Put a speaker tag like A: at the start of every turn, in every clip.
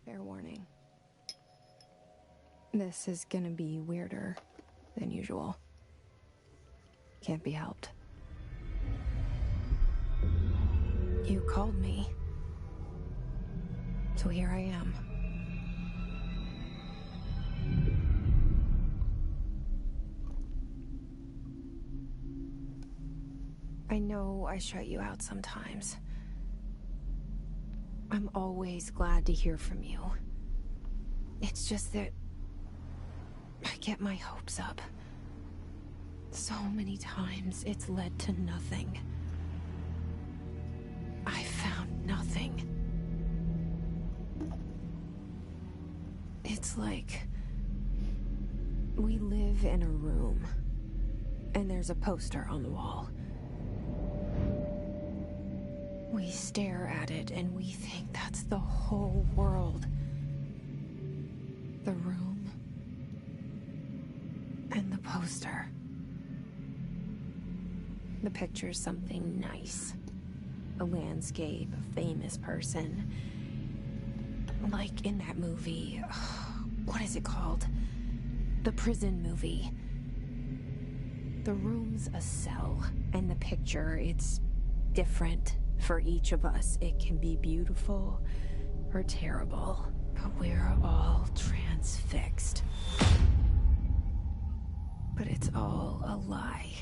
A: Fair warning. This is gonna be weirder than usual. Can't be helped. You called me. So here I am. I know I shut you out sometimes. I'm always glad to hear from you. It's just that I get my hopes up. So many times it's led to nothing. I found nothing. It's like we live in a room, and there's a poster on the wall. We stare at it and we think that's the whole world. The room and the poster. The picture's something nice. A landscape, a famous person. Like in that movie, what is it called? The prison movie. The room's a cell, and the picture, it's different for each of us. It can be beautiful or terrible, but we're all transfixed. But it's all a lie.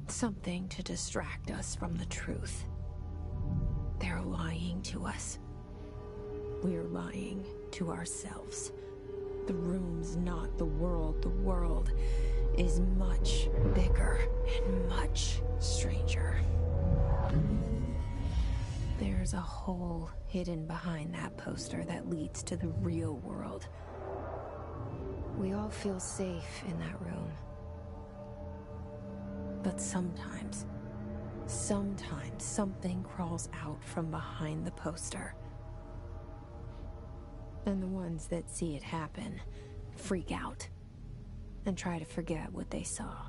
A: Something to distract us from the truth. They're lying to us. We're lying to ourselves. The room's not the world. The world is much bigger and much stranger. There's a hole hidden behind that poster that leads to the real world. We all feel safe in that room. But sometimes something crawls out from behind the poster. And the ones that see it happen freak out and try to forget what they saw.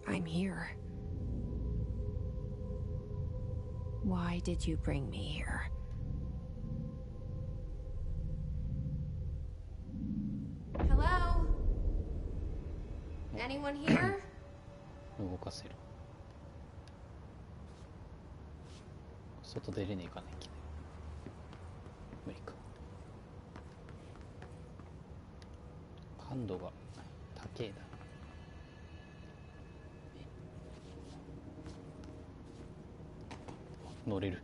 A: I'm here. Why did you bring me here? Hello? Anyone here?
B: 動かせる。外出れねえかね、いきなり。無理か。感度が高えな。乗れる。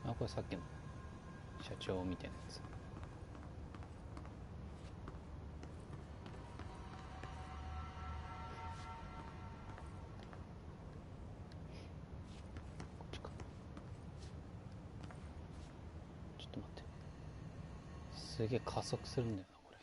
B: あ、これさっきの社長みたいなやつ。こっちか。ちょっと待って。すげえ加速するんだよな、これ。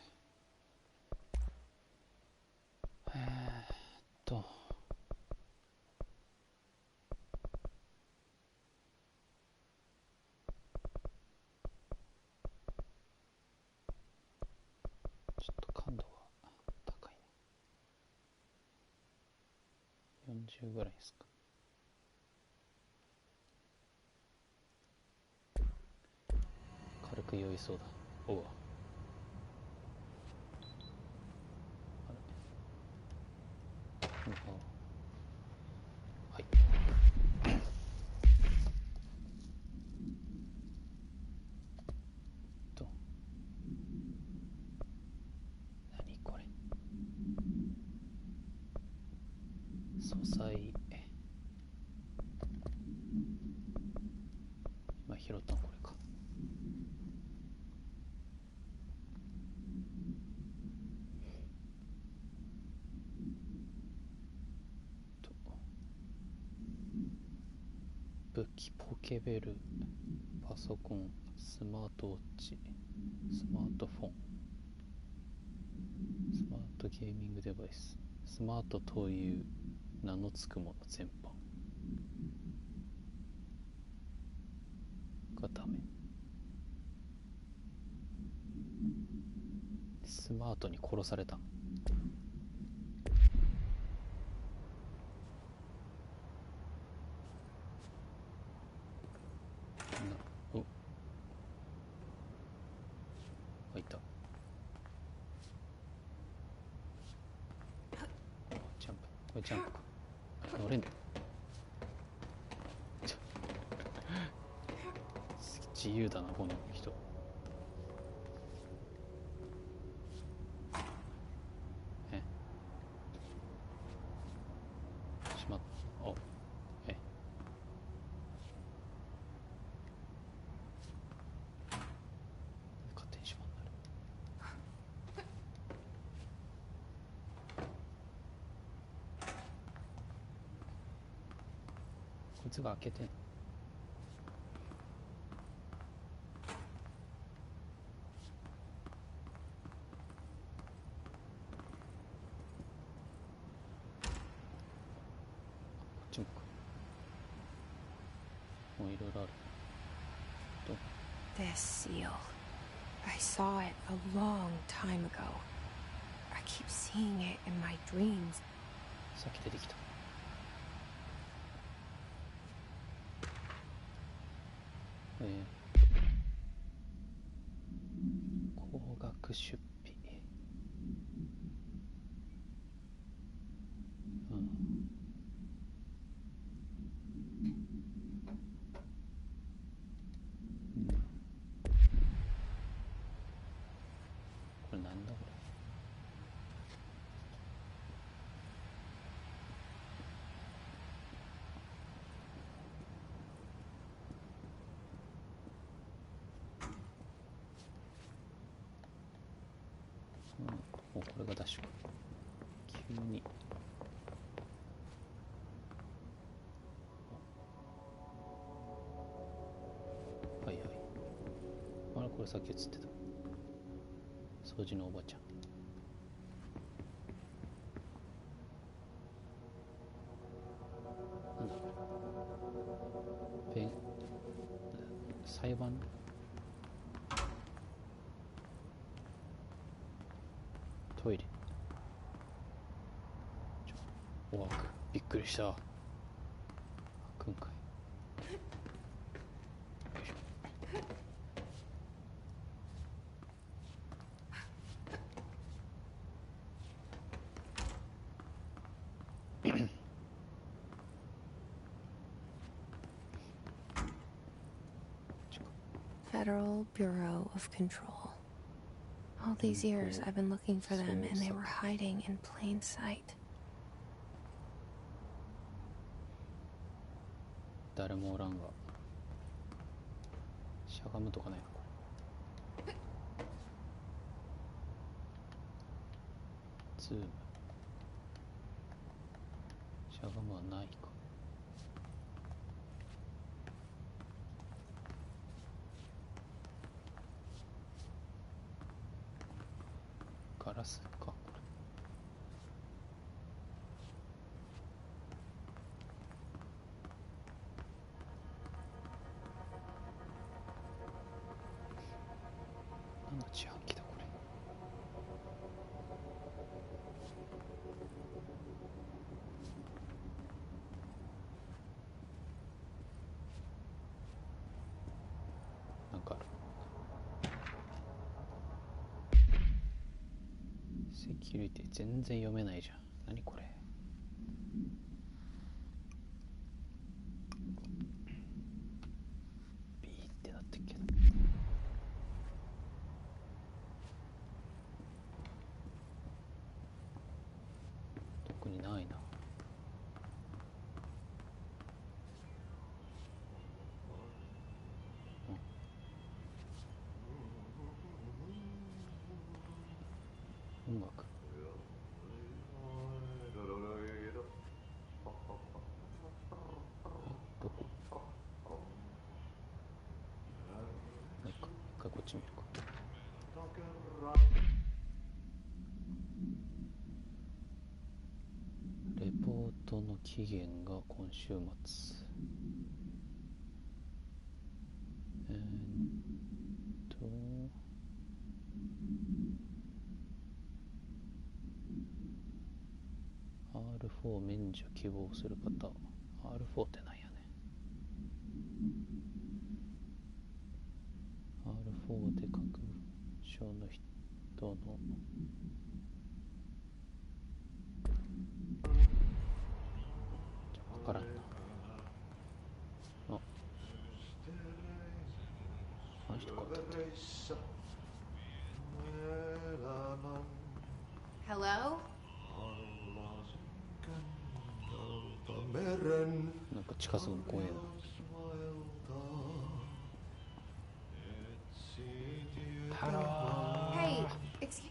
B: ちょっと感度が高いね。40ぐらいですか。軽く酔いそうだ。おう。あれ。はい。何これ。素材。今拾ったのこれか。武器、ポケベル、パソコン、スマートウォッチ、スマートフォン、スマートゲーミングデバイス、スマートという名の付くもの全般がダメ。スマートに殺された。あ、いた。ジャンプ。これジャンプか。乗れんの？自由だなこの人。しまっお勝手にしまんなる。こいつが開けてんの？もういろいろある。
A: This seal. I saw it a long time ago. I keep seeing it in my dreams.
B: さっき出てきた。高額出費。これなんだこれ。もうこれがダッシュか。急に。はいはい。あれこれさっき映ってた。掃除のおばちゃん。なんだこれ。裁判。トイレ。おわくびっくりした。開くんかい。
A: Federal Bureau of Control. All these years I've been looking for them and they were hiding in plain sight.
B: 誰もおらんが。しゃがむとかないのこれ。ズーム。しゃがむはないか。ガラスかこれ。何の自販機だこれ。なんかある。セキュリティ全然読めないじゃん。何これ。ビーってなってっけど。特にないな。音楽。どこ？ないか。一回こっち見るか。レポートの期限が今週末。R4 免除希望する方。R4 ってなんやね。R4 で各症の人のわからんな。あ、あの人かったって。
A: Hello?
B: なんか近づくの怖いな。ハロー。
A: Hey, excuse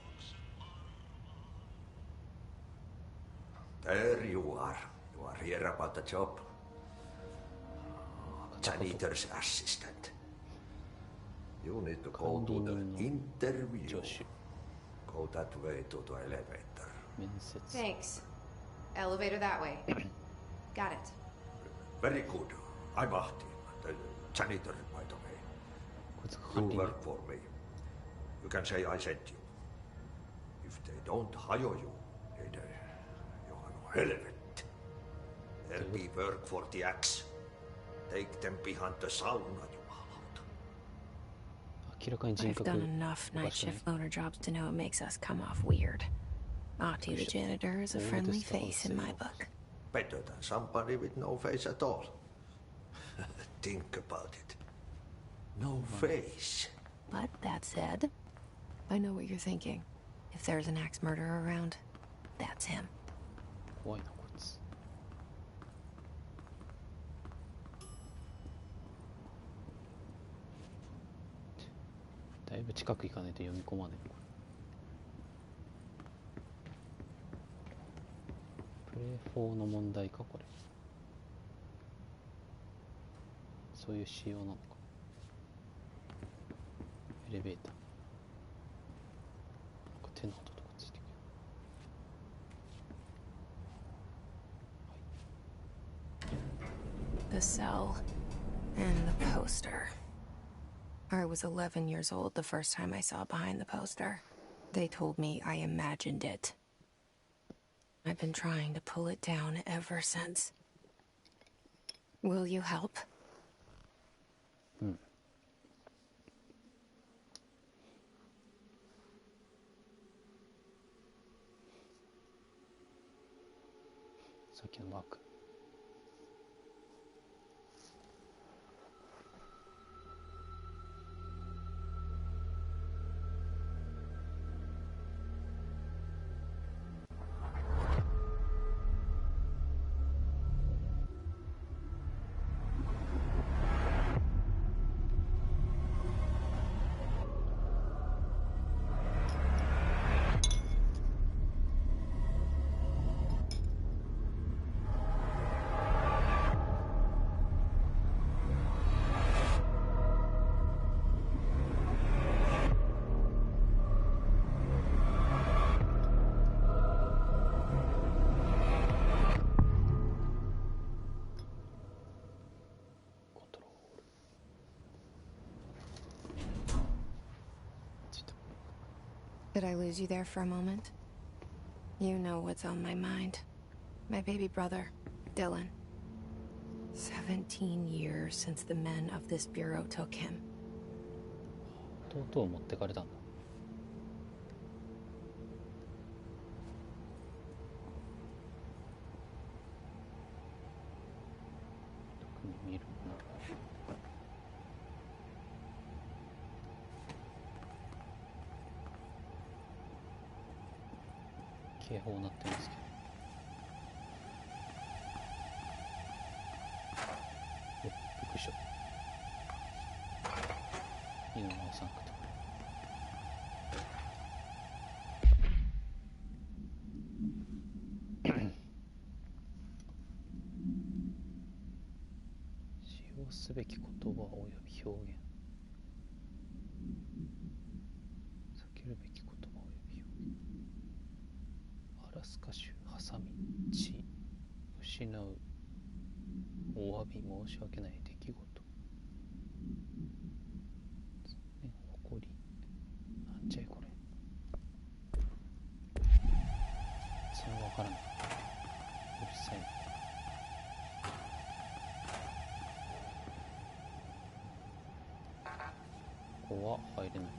C: There you are. You are here about the job. Janitor's assistant. You need to go to the interview. Go that way to the elevator.
B: 面接。
A: Thanks. Elevator that way. Got it.
C: Very good. I'm Ahti, the janitor, by the way.
B: こいつが
C: You
B: 管理人。
C: work for me. You can say I sent you. If they don't hire you, then you are no helmet. There'll be work for the axe. Take them behind the sauna, you malot.
B: 明らかに人
A: I've
B: 格
A: done enough
B: おか
A: night
B: しくない
A: shift loner jobs to know it makes us come off weird. Ahti the janitor is a friendly face in my book.
C: Better than somebody with no face at all. Think about it. No face.
A: But that said, I know what you're thinking. If there's an axe murderer around, that's him.
B: 怖いなこいつ。だいぶ近く行かないと読み込まない。プレイ4の問題かこれ。そういう仕様なのか。エレベーター。なんか手の音とかついてくる。
A: The cell and the poster. I was 11 years old the first time I saw behind the poster. They told me I imagined it. I've been trying to pull it down ever since. Will you help?
B: さっきのマーク。
A: Did I lose you there for a moment? You know what's on my mind. My baby brother, Dylan. 17 years since the men of this bureau took him.
B: 弟を持ってかれたんだ。特に見るもの。警報鳴ってますけど。お、びっくりした。犬のお散歩とか。使用すべき言葉および表現。避けるべき言葉および表現。アラスカ州ハサミ地失うお詫び申し訳ない出来事誇りなんじゃいこれそれは分からない。うるさいな。ここは入れない。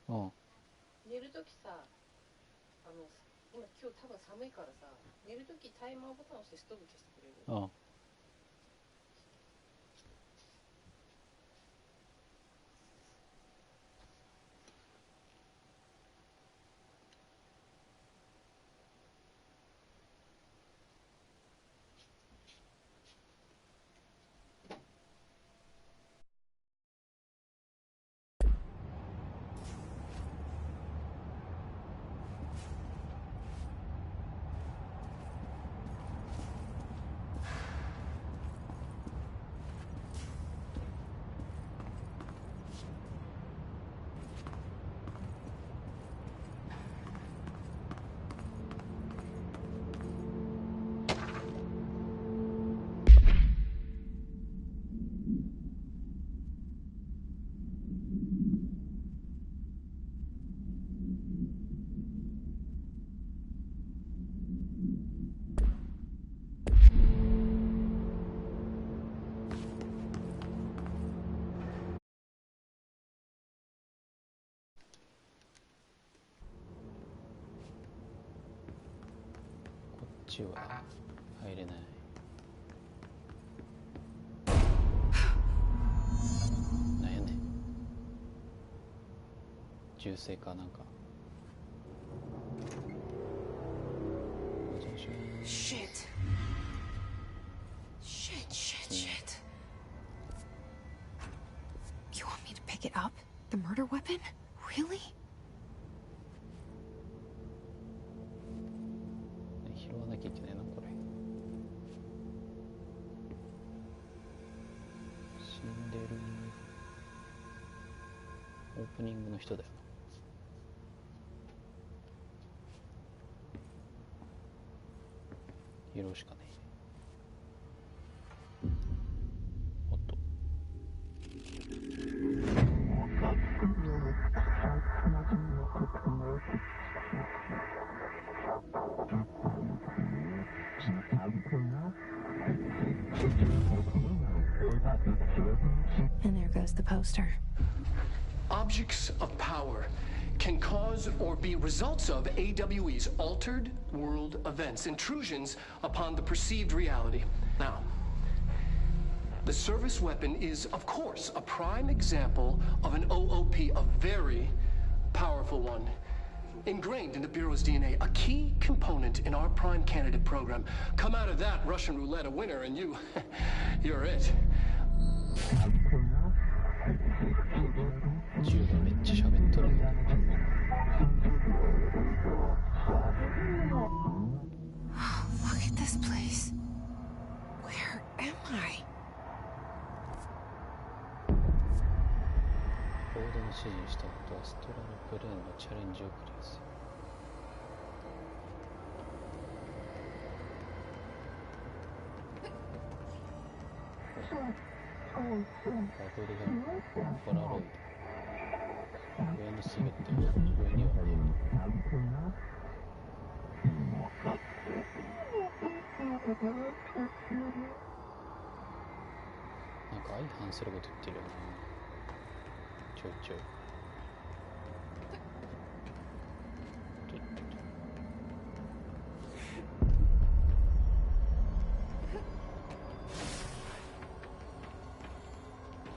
B: うん。
A: 寝るときさ、今日多分寒いからさ、寝るときタイマーボタン押してストーブ消してくれる？
B: うん。こっちは入れない。なんやねん。銃声かなんか。
A: Shit. Shit. You want me to pick it up? The murder weapon? Really?
B: 拾わなきゃいけないなこれ。死んでる。オープニングの人だよな。拾うしかない。おっと。
A: And there goes the poster.
D: Objects of power can cause or be results of AWE's altered world events, intrusions upon the perceived reality. Now, the service weapon is, of course, a prime example of an OOP, a very powerful one. Ingrained in the Bureau's DNA, a key component in our prime candidate program. Come out of that Russian roulette a winner and you're it.
B: 銃がめっちゃ喋っとる。
A: Look at this place. Where am I?
B: ボードの指示に従ってアストラルプレーンのチャレンジをクリアする。バブルガン、ポラロイド。上に滑って上にはなんか相反すること言ってるよな。ちょいちょい。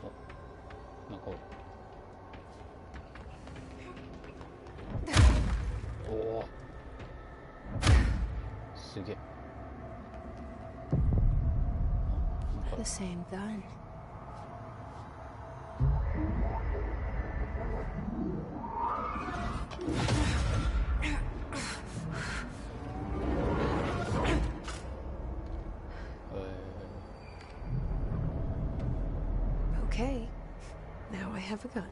B: お、なんかおる。おお、すげえ。
A: The same gun. Okay, now I have a gun.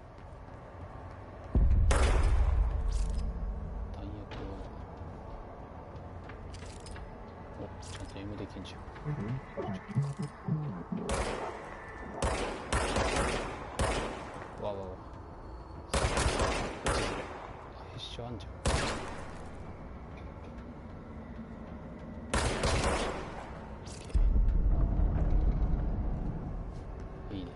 B: 弾薬はお、ちゃんと M できんじゃん。わわわ。あ、必勝あんじゃん。いいね。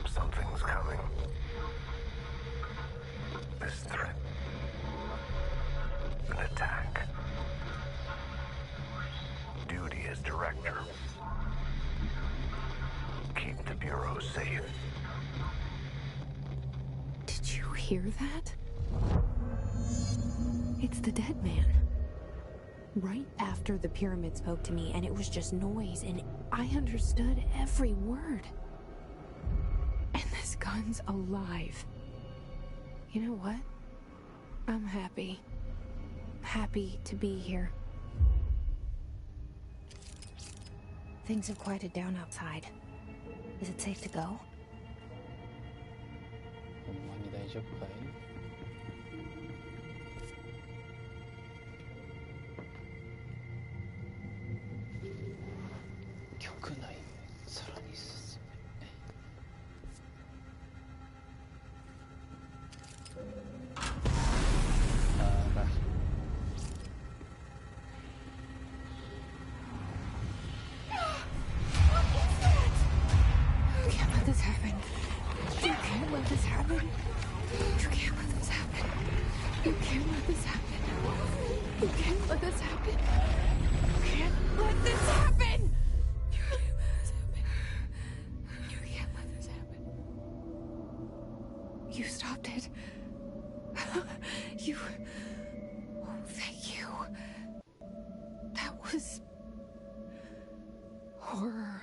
E: Something's coming. This threat. An attack. Duty as director. Keep the Bureau safe.
A: Did you hear that? It's the dead man. Right after the pyramid spoke to me, and it was just noise, and I understood every word. And this gun's alive. You know what? I'm happy. Happy to be here. Things have quieted down outside. Is it safe to go?
B: ほんまに大丈夫かい？局内へさらに進め。あら。
A: You can't let this happen. You can't let this happen. You can't let this happen. You can't let this happen. You can't let this happen. You can't let this happen. You can't let this happen. You can't let this happen. You stopped it. You... Oh, thank you. That was... horror.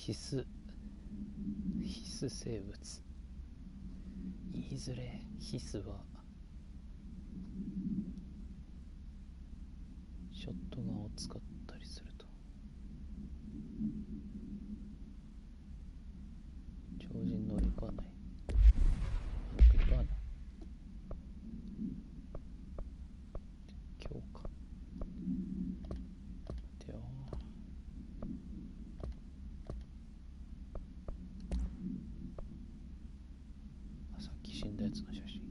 B: 必須生物。いずれ必須はショットガンを使ったりすると超人能力はない。なんかいっぱいあるな。強化でよ。さっき死んだやつの写真。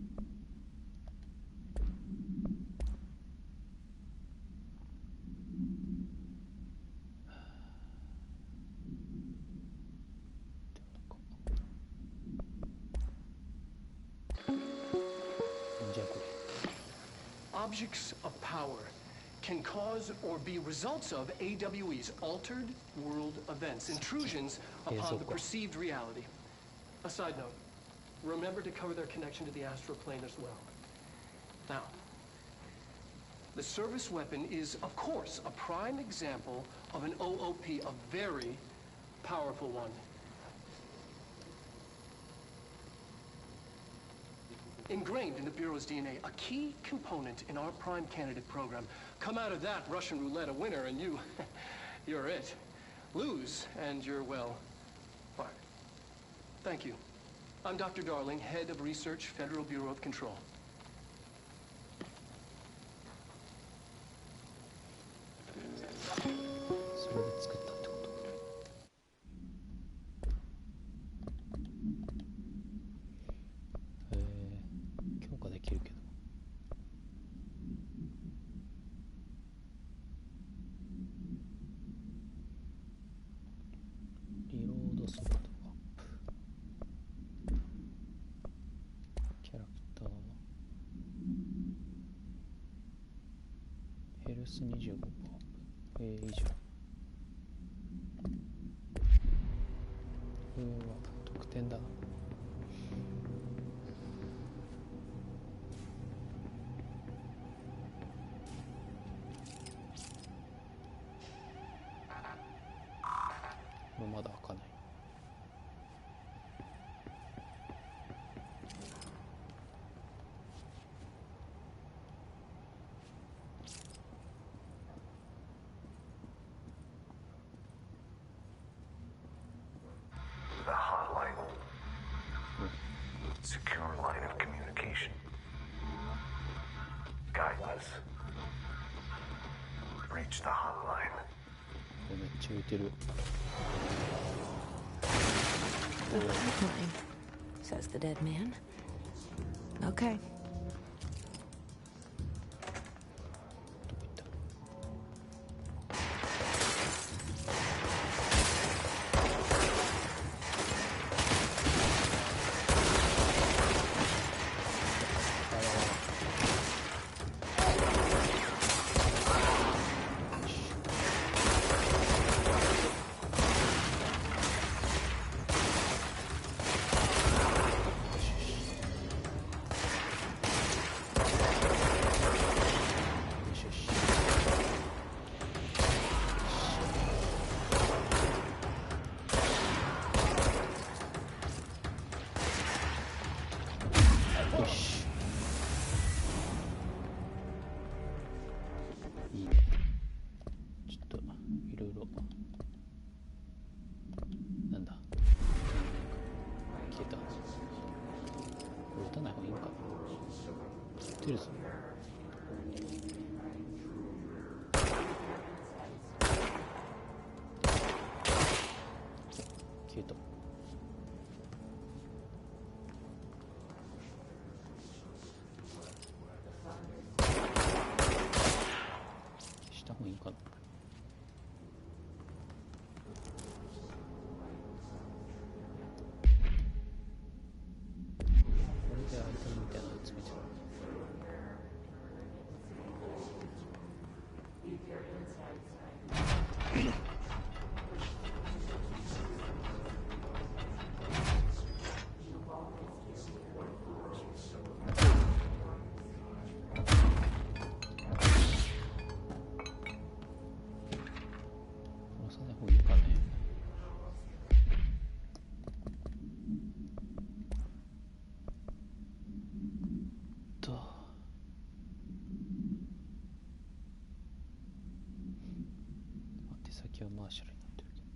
D: Objects of power can cause or be results of AWE's altered world events, intrusions upon the perceived reality. A side note, remember to cover their connection to the astral plane as well. Now, the service weapon is, of course, a prime example of an OOP, a very powerful one. Ingrained in the Bureau's DNA, a key component in our prime candidate program. Come out of that Russian roulette a winner and you're it. Lose and you're, well, fired. Thank you. I'm Dr. Darling, head of research, Federal Bureau of Control.
B: それで作ったってこと。強化できるけど。リロード速度アップ。キャラクターはヘルス25%アップ。以上。上は得点だ。まだ開かない。
E: hotline. Secure line of communication. Guidance. Reach the hotline.
B: めっちゃ浮いてる。
A: The hotline, says the dead man. Okay.
B: どこ行った？てるぞ。消えた。した方がいいかな。これでアイテムみたいなの詰めてる。手先はマーシャルになってるけど。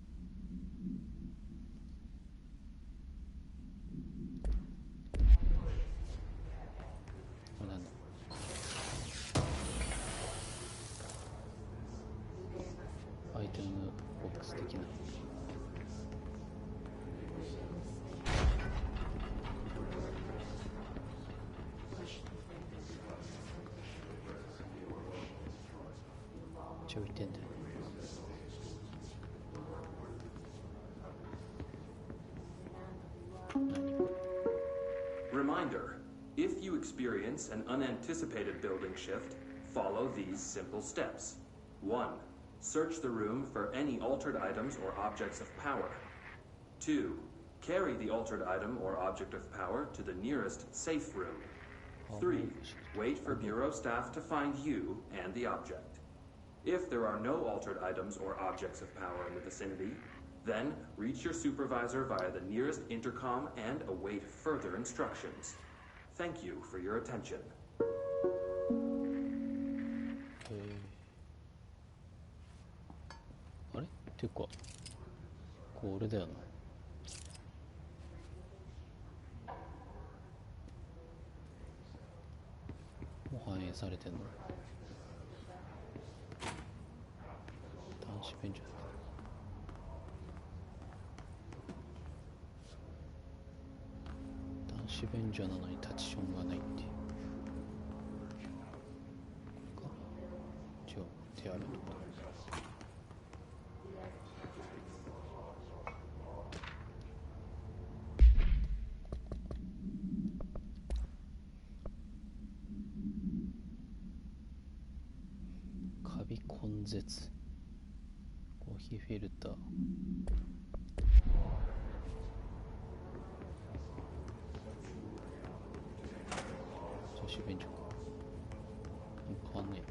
B: これなんだ。アイテムボックス的な。ちょいてんだよ。
F: Reminder, if you experience an unanticipated building shift, follow these simple steps. 1. Search the room for any altered items or objects of power. 2. Carry the altered item or object of power to the nearest safe room. 3. Wait for Bureau staff to find you and the object. If there are no altered items or objects of power in the vicinity, then reach your supervisor via the nearest intercom and await further instructions. Thank you for your attention.
B: あれっていうかこれだよな。もう反映されてんの。男子便所だ。男子便所なのにタチションがないっていう。これか。違う、手洗うとこだ。カビ根絶。コーヒーフィルター。女子便所か。変わんねえ。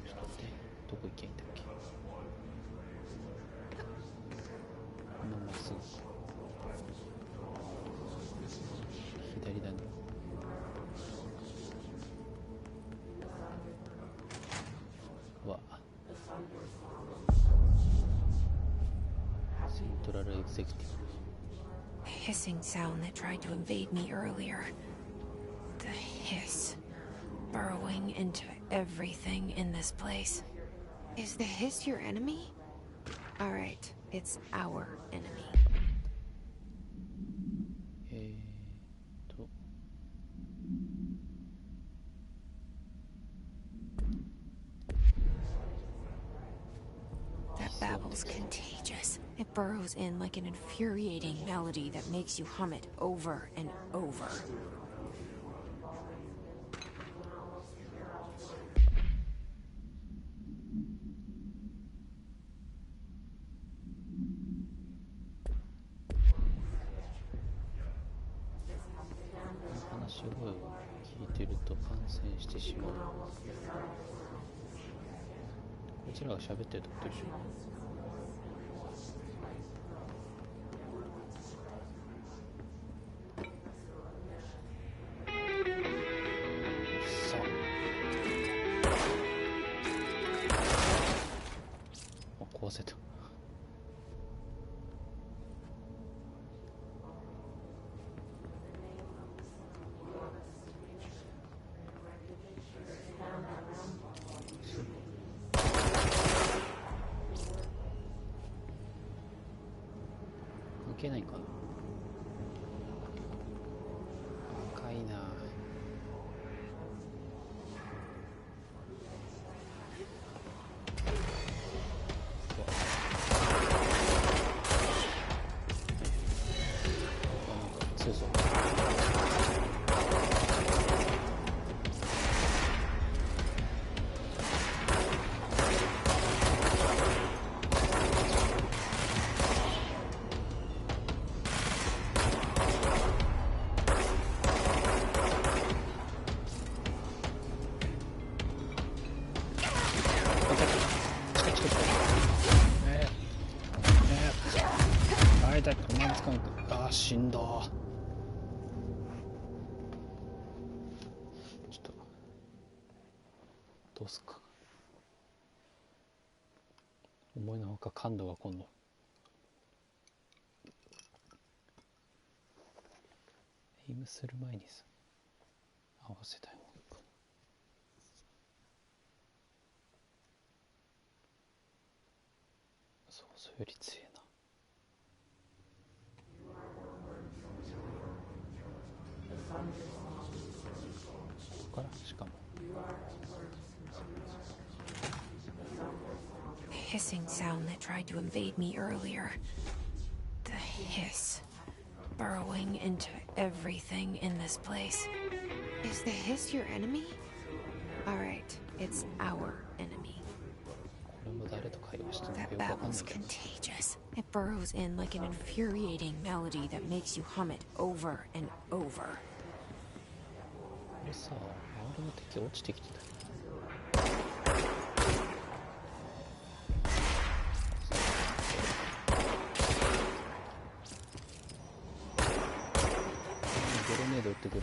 B: ちょっと待って、どこ行けんだっけ。このまっすぐ左だね。トラルエグゼクティ
A: Hissing sound that tried to invade me earlier. The hiss. Burrowing into everything in this place. Is the hiss your enemy? Alright, it's our enemy.
B: と
A: That babble's contagious. It burrows in like an infuriating melody that makes you hum it over and over.
B: 聞いてると感染してしまう。こちらが喋ってるってことでしょ。さあ、壊せた。いけないかな。赤いな。なんか強そう。あー、死んだ。ちょっとどうすっか。思いのほか感度が今度エイムする前にさ合わせたいもん。想像より強いな。ここからしかも
A: Hissing sound that tried to invade me earlier. The hiss. Burrowing into everything in this place. Is the hiss your enemy? Alright, it's our enemy.
B: これも誰と会話してるのか
A: That
B: よくわかんない
A: babble's
B: けど
A: contagious. It burrows in like an infuriating melody that makes you hum it over and over.
B: これさ、周りの敵落ちてきてたよ。グレネード撃ってくる。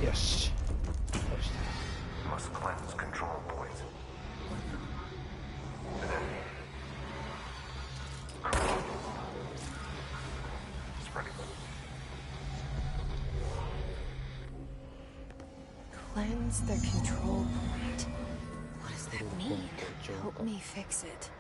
B: よし。
E: Must cleanse control points. Spreading.
A: Cleanse the control point. What does that mean? Help me fix it.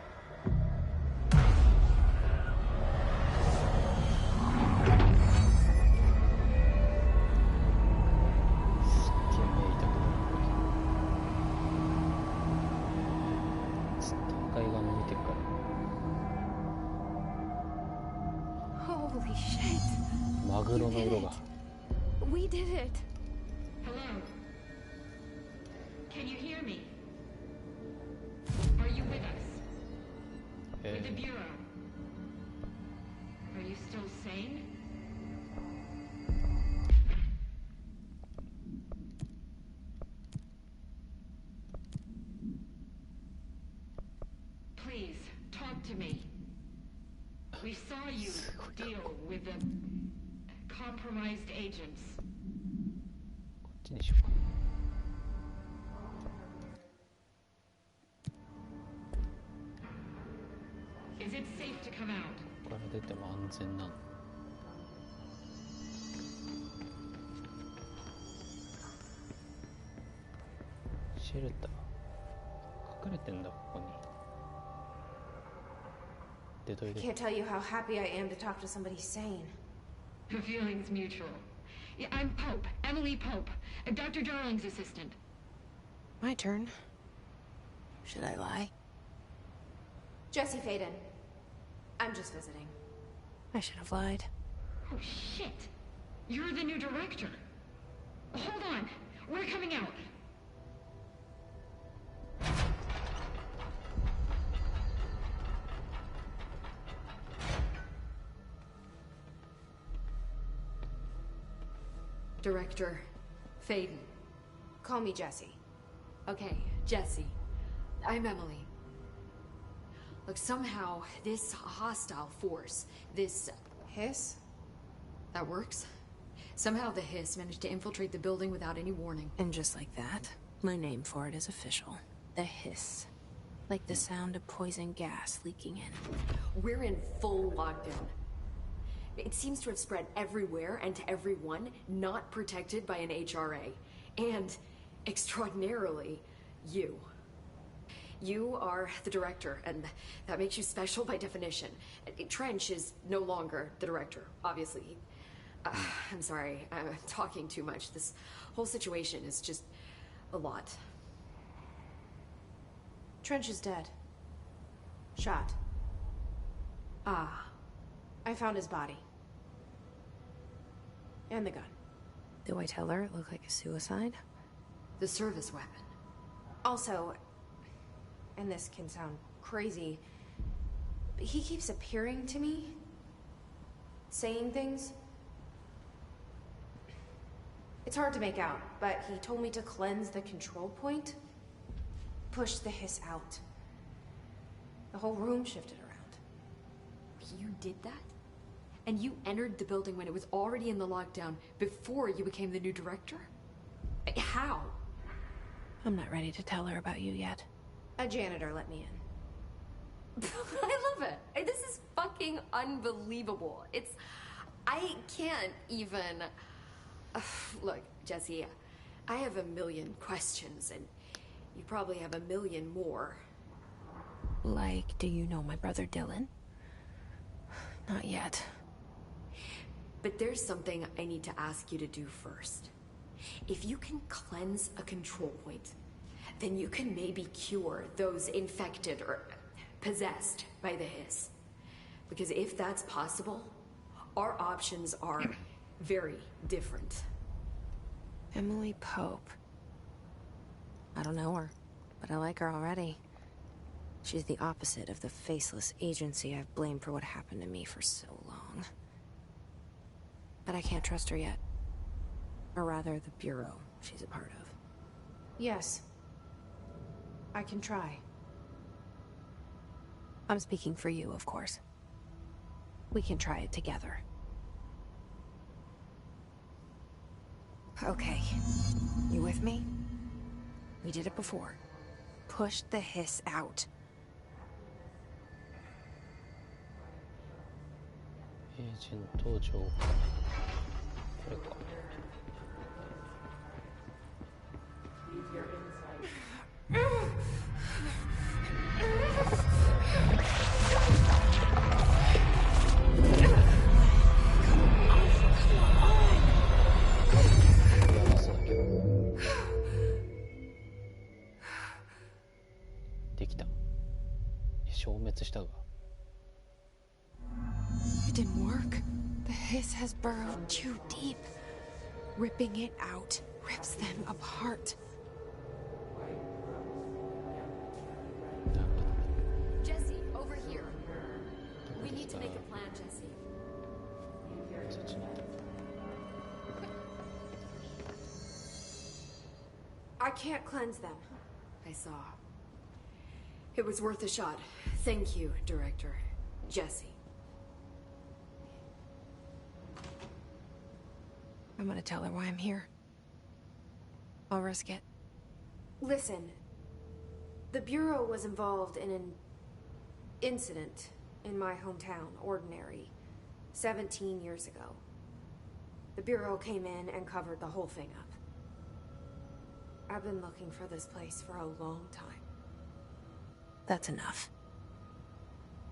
B: マグロの色が。
A: We did it.
G: Hello? Can you hear me? Are you with us? the Bureau. Are you still sane? Please, talk to me. We saw you deal with the compromised agents.
B: こっちにしようか。
G: Is it safe to come out?
B: ここから出ても安全なの？シェルター隠れてんだ、ここに。出といて。
A: Can't tell you how happy I am to talk to somebody sane.
G: The feeling's mutual. Yeah, I'm Pope, Emily Pope, Dr. Darling's assistant.
A: My turn. Should I lie? Jesse Faden. I'm just visiting. I should have lied.
G: Oh, shit. You're the new director. Hold on. We're coming out.
H: Director Faden.
A: Call me Jesse.
H: Okay, Jesse. I'm Emily. Look, somehow this hostile force, this
A: Hiss?
H: that works. Somehow the hiss managed to infiltrate the building without any warning.
A: And just like that, my name for it is official. The hiss. Like the sound of poison gas leaking in.
H: We're in full lockdown. It seems to have spread everywhere and to everyone not protected by an HRA. And, extraordinarily, you. You are the director, and that makes you special by definition. Trench is no longer the director, obviously. I'm sorry, I'm talking too much. This whole situation is just a lot.
A: Trench is dead. Shot.
H: Ah.
A: I found his body. And the gun. Do I tell her it looked like a suicide?
H: The service weapon.
A: Also, and this can sound crazy, but he keeps appearing to me, saying things. It's hard to make out, but he told me to cleanse the control point, push the hiss out. The whole room shifted around.
H: You did that? And you entered the building when it was already in the lockdown before you became the new director? How?
A: I'm not ready to tell her about you yet. A janitor let me in.
H: I love it. This is fucking unbelievable. I can't even... Look, Jesse, I have a million questions, and you probably have a million more.
A: Like, do you know my brother Dylan? Not yet.
H: But there's something I need to ask you to do first. If you can cleanse a control point, then you can maybe cure those infected or possessed by the hiss. Because if that's possible, our options are very different.
A: Emily Pope. I don't know her, but I like her already. She's the opposite of the faceless agency I've blamed for what happened to me for so long. But I can't trust her yet. Or rather, the Bureau she's a part of. Yes. I can try. I'm speaking for you, of course. We can try it together. Okay. You with me? We did it before. Push the hiss out.
B: Agent 登場。これか。できた。消滅したが。
A: It didn't work. The hiss has burrowed too deep. Ripping it out rips them apart.
H: Jesse, over here.
A: I can't cleanse them.
H: I saw. It was worth a shot. Thank you, Director. Jesse.
A: I'm gonna tell her why I'm here. I'll risk it. Listen, the Bureau was involved in an incident in my hometown, Ordinary, 17 years ago. The Bureau came in and covered the whole thing up. I've been looking for this place for a long time. That's enough.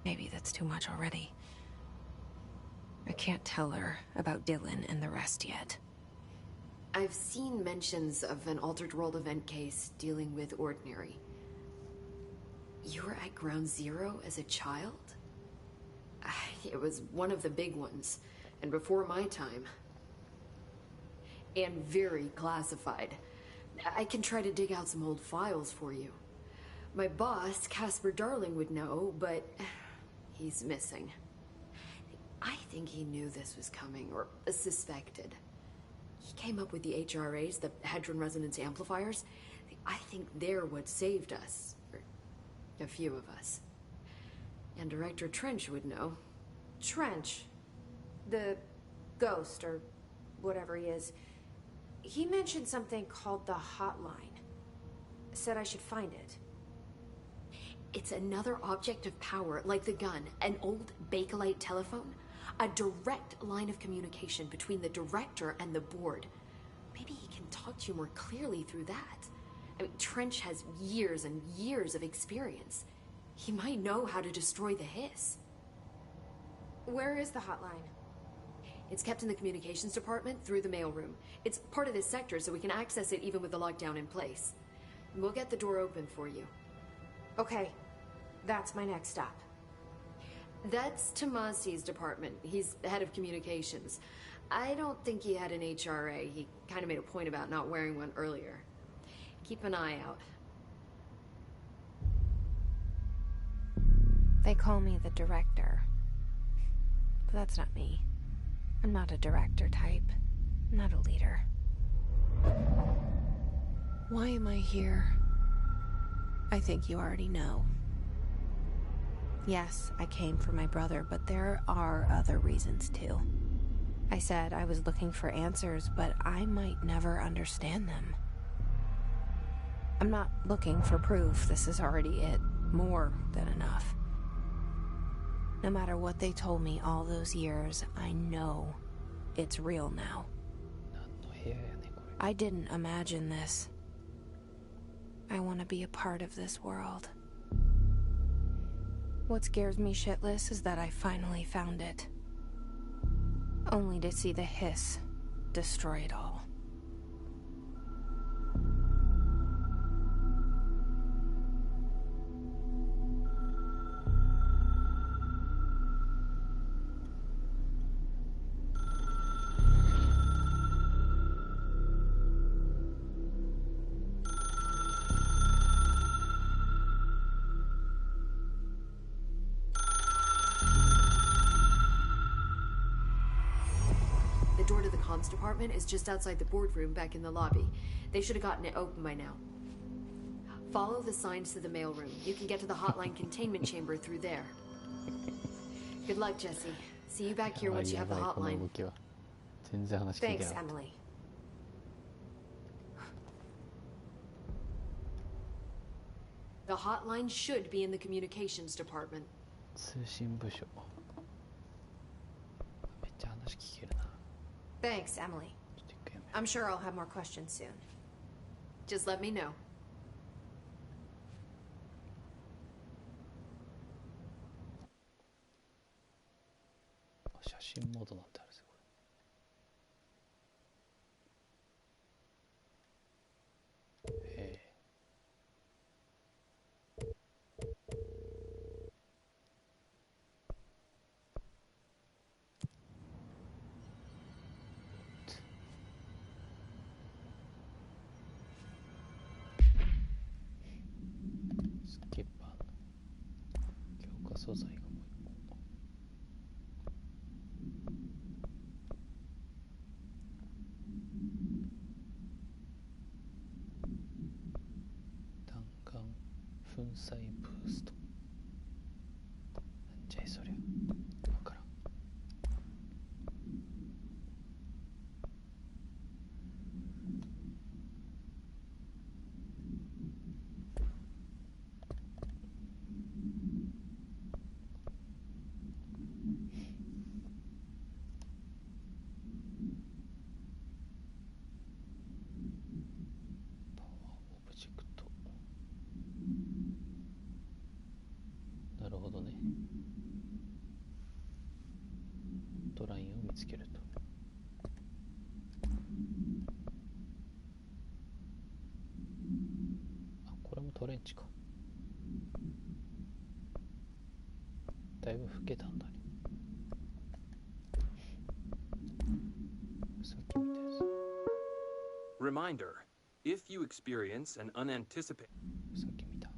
A: Maybe that's too much already. I can't tell her about Dylan and the rest yet.
H: I've seen mentions of an Altered World event case dealing with Ordinary. You were at Ground Zero as a child? It was one of the big ones, and before my time. And very classified. I can try to dig out some old files for you. My boss, Casper Darling, would know, but he's missing. I think he knew this was coming, or suspected. He came up with the HRAs, the Hadron Resonance Amplifiers. I think they're what saved us. Or a few of us. And Director Trench would know.
A: Trench? The ghost, or whatever he is. He mentioned something called the Hotline. Said I should find it.
H: It's another object of power, like the gun, an old Bakelite telephone. A direct line of communication between the director and the board. Maybe he can talk to you more clearly through that. I mean, Trench has years and years of experience. He might know how to destroy the hiss.
A: Where is the hotline?
H: It's kept in the communications department through the mailroom. It's part of this sector, so we can access it even with the lockdown in place. We'll get the door open for you.
A: Okay, that's my next stop.
H: That's Tomasi's department. He's head of communications. I don't think he had an HRA. He kind of made a point about not wearing one earlier. Keep an eye out.
A: They call me the director. But that's not me. I'm not a director type. I'm not a leader. Why am I here? I think you already know. Yes, I came for my brother, but there are other reasons too. I said I was looking for answers, but I might never understand them. I'm not looking for proof. This is already it. More than enough. No matter what they told me all those years, I know it's real now. I didn't imagine this. I want to be a part of this world. What scares me shitless is that I finally found it. Only to see the hiss destroy it all.
H: Department is just outside the boardroom back in the lobby. They should have gotten it open by now. Follow the signs to the mailroom. You can get to the hotline containment chamber through there. Good luck, Jesse. See you back here once you have the hotline.
A: Thanks, Emily.
H: The hotline should be in the communications department.
B: 通信部署めっちゃ話聞けるな
A: Thanks, Emily. I'm sure I'll have more questions soon.
H: Just let me know.
B: 写真モードなんてあるぜこれスキッパーの強化素材がもう一個砕ブースト。なんじゃいそりゃ。わからん。パワーオブジェクト。なるほどね。トラインを見つけると。あ、これもトレンチか。だいぶ老けたんだね。さっき見たやつ。
F: Reminder, if you experience an unanticipated...
B: さっき見た。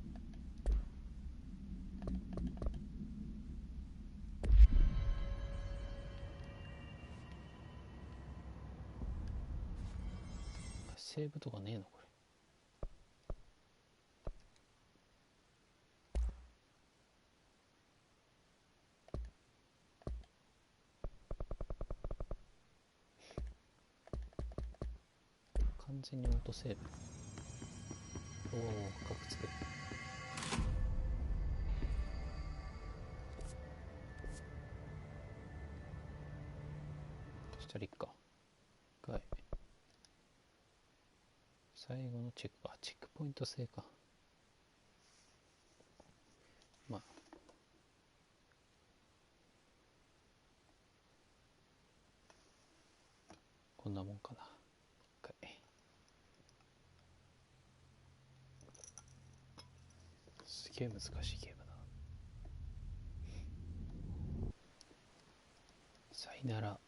B: セーブとかねえのこれ。完全にオートセーブ。おお、カクつく。そしたらいっか。一回。最後のチェック、あ、チェックポイント制か。まあ。こんなもんかな。一回。すげえ難しいゲームだな。さよなら。